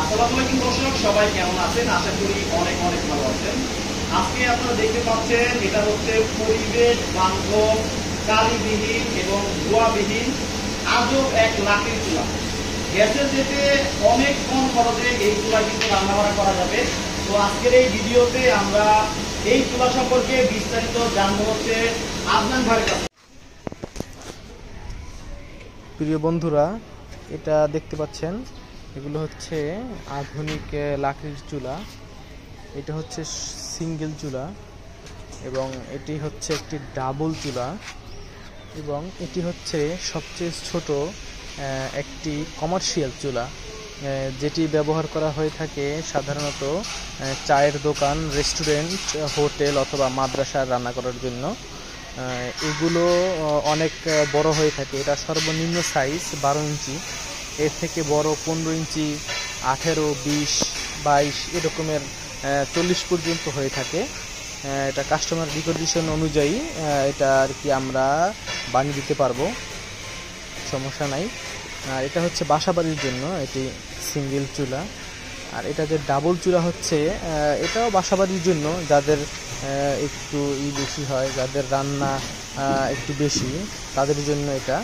আসসালামু আলাইকুম দর্শক, সবাই কেমন আছেন? আশা করি অনেক অনেক ভালো আছেন। আজকে আপনারা দেখতে পাচ্ছেন এটা হচ্ছে পরিবেশ বান্ধব, কালিবিহীন এবং ধোঁয়াবিহীন আজব এক লাকড়ির চুলা। গ্যাসের যেতে অনেক কম খরচে এই চুলা কিন্তু রান্নাবান্না করা যাবে। তো আজকের এই ভিডিওতে আমরা এই চুলা সম্পর্কে বিস্তারিত জানবো হচ্ছে আদনান ভাইয়ের কাছে। প্রিয় বন্ধুরা, এটা দেখতে পাচ্ছেন, এগুলো হচ্ছে আধুনিক লাকড়ির চুলা। এটা হচ্ছে সিঙ্গেল চুলা এবং এটি হচ্ছে একটি ডাবল চুলা এবং এটি হচ্ছে সবচেয়ে ছোট একটি কমার্শিয়াল চুলা, যেটি ব্যবহার করা হয়ে থাকে সাধারণত চায়ের দোকান, রেস্টুরেন্ট, হোটেল অথবা মাদ্রাসায় রান্না করার জন্য। এগুলো অনেক বড় হয়ে থাকে। এটা সর্বনিম্ন সাইজ 12 ইঞ্চি, এর থেকে বড় 15 ইঞ্চি, 18, 20, 22 এরকমের 40 পর্যন্ত হয়ে থাকে। এটা কাস্টমার রিকোয়েস্টেশন অনুযায়ী এটা আর কি আমরা বানিয়ে দিতে পারবো, সমস্যা নাই। আর এটা হচ্ছে বাসাবাড়ির জন্য এটি সিঙ্গেল চুলা। আর এটা যে ডাবল চুলা হচ্ছে, এটাও বাসাবাড়ির জন্য, যাদের একটু বেশি হয়, যাদের রান্না একটু বেশি, তাদের জন্য এটা।